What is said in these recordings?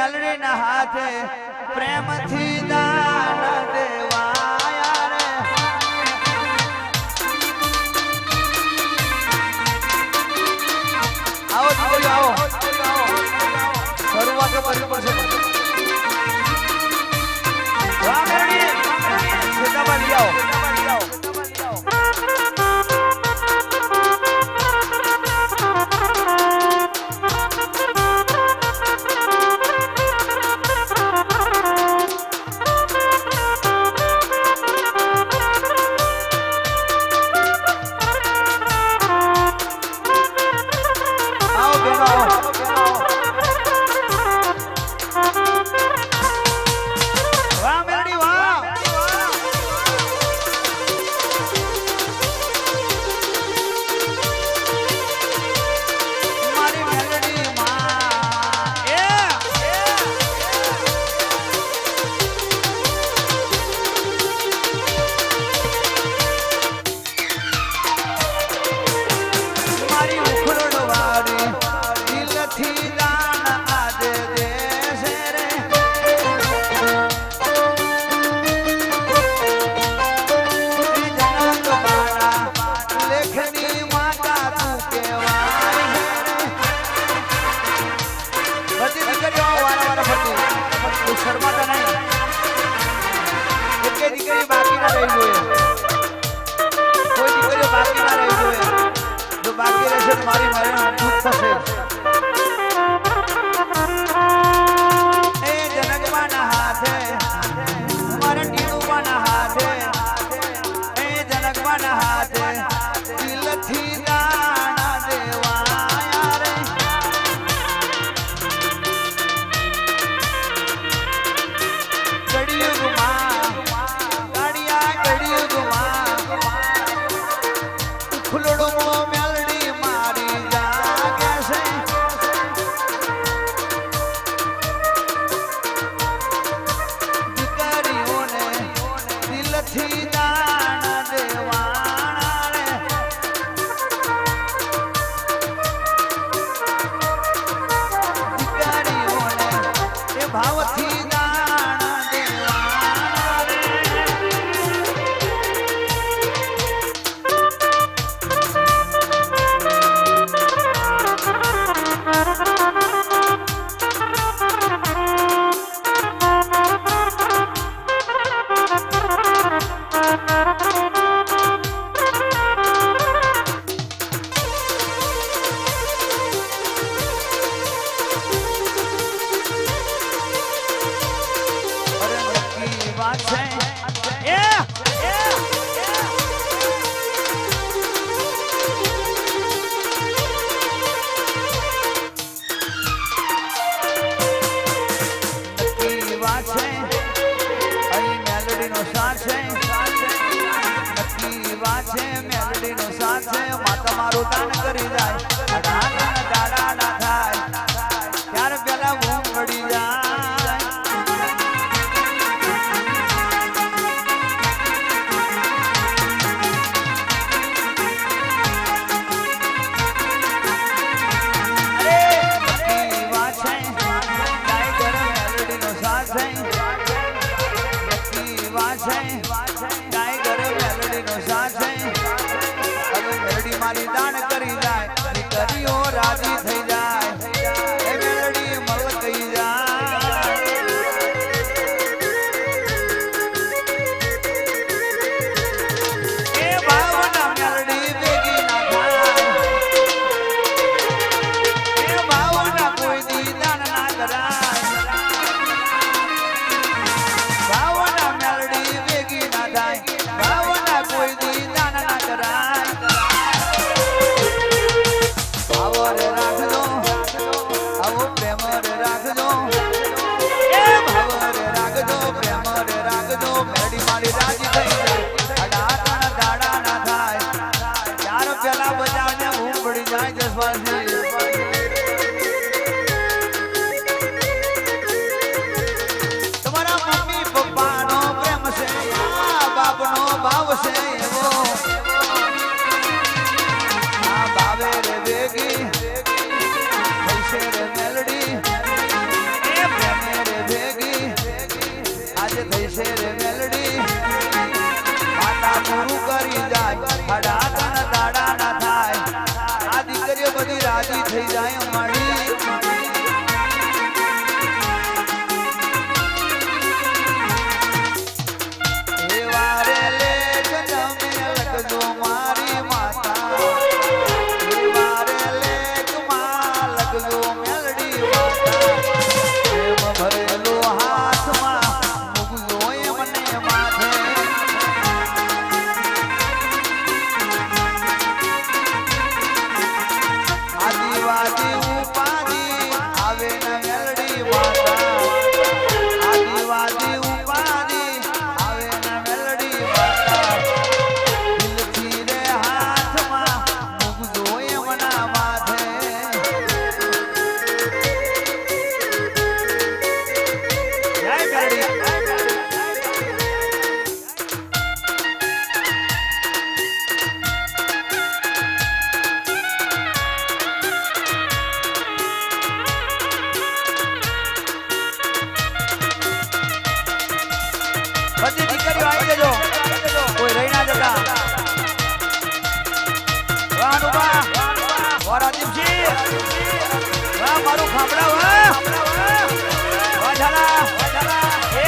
મેલડી ના હાથે પ્રેમથી દાન દેવાયા રે આવો દીકરીઓ આવો શરૂઆત કરવી પડશે વાહ મેલડી સીતાબા લઈ આવો મારી મારી દુઃખ થશે એ જનકવાના હાથે મારા ટીણુવાના હાથે એ જનકવાના હાથે દિલથી દાણા દેવાયા રે કડિયુગમાં ગાડિયા કડિયુગમાં ખુલડું મેલડી મારી જાગે છે દીકરીઓને દિલથી દાણા દેવાના રે દીકરીઓને એ ભાવથી દાણા દેવાના રે મારું દાન કરી જાય દાડા ના થાય ત્યારે પેલા ઊંઘ પડી જાય મારી દાન કરી જાય દીકરીઓ રાજી થઈ જાય એ મેલડી મલ કહી જાય એ ભાવના મેલડી ભેગી ના થાય એ ભાવના કોઈ દી દાન ના કરાય થઈ જાય માડી વારે લે જન્મે લગજો મારી માતા વારે લે કુમા લગજો મેલડી માતા પ્રેમ ભરેલો હાથમાં મૂકજો મને માથે આદિવાદી ઉપાધી આવે ને મેલડી માતા આદિવાદી ઉપાધી આવે ને મેલડી માતા દિલથી રે હાથમાં મૂકજો એમના માથે જય મેલડી બધી દીકરીઓ આવી જજો કોઈ રહી ના જતા વાહ નુબા વાહ રાજીવજી વાહ મારું ખાબડા વાહ વાહ ઝાલા એ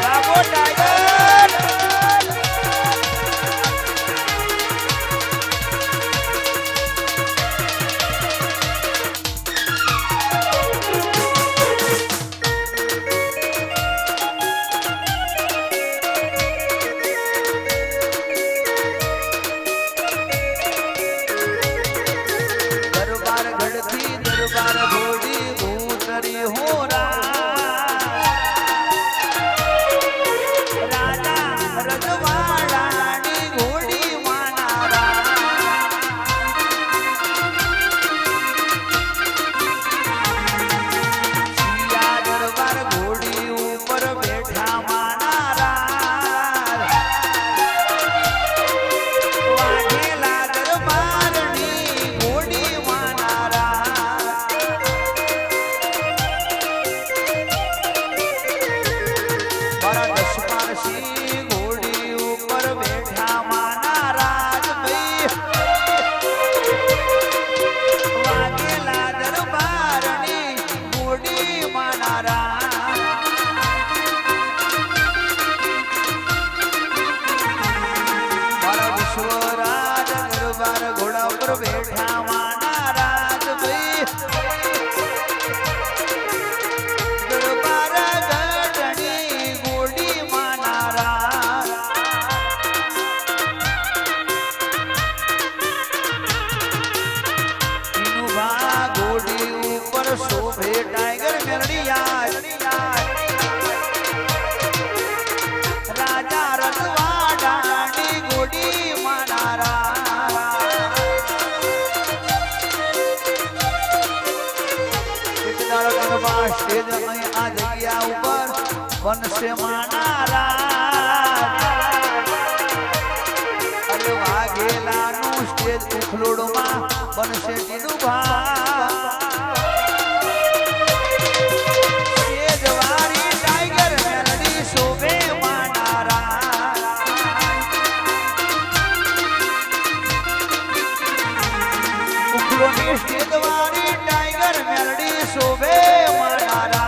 રાગો ટાઈગર दरबार घड़ती दरबार घोड़ी उतरी हो राजा रजवाड़ानी घोड़ी मानारा सिया दरबार घोड़ी ऊपर बैठा मानारा वाघेला दरबारनी घोड़ी मारा दशपारसी घोड़ी ऊपर बैठा माना राज भाई वागेला दरबारनी घोड़ी माना मारा विश्वराज दरबार घोड़ा ऊपर बैठा माना राज भाई दरबार गढ़नी घोड़ी मानारा इनुभा घोड़ी ऊपर शोभे टाइगर मेलड़िया राजा रजवाड़ानी घोड़ी मानारा स्टेज में आ जग्या ऊपर बनसे मानारा अरे वाघेलानु स्टेज उखलोड़માં बनसे ટીડુભા સ્ટેજ વાળી ટાઈગર મેલડી શોભે માનારા ઉખલોની સ્ટેજ વાળી ટાઈગર મેલડી શોભે માનારા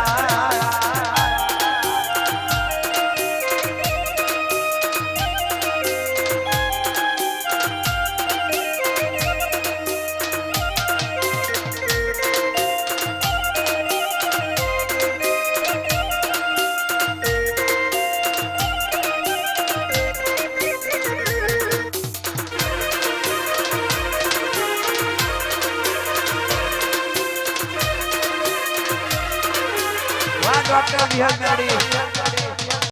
डॉक्टर बिहार मेलडी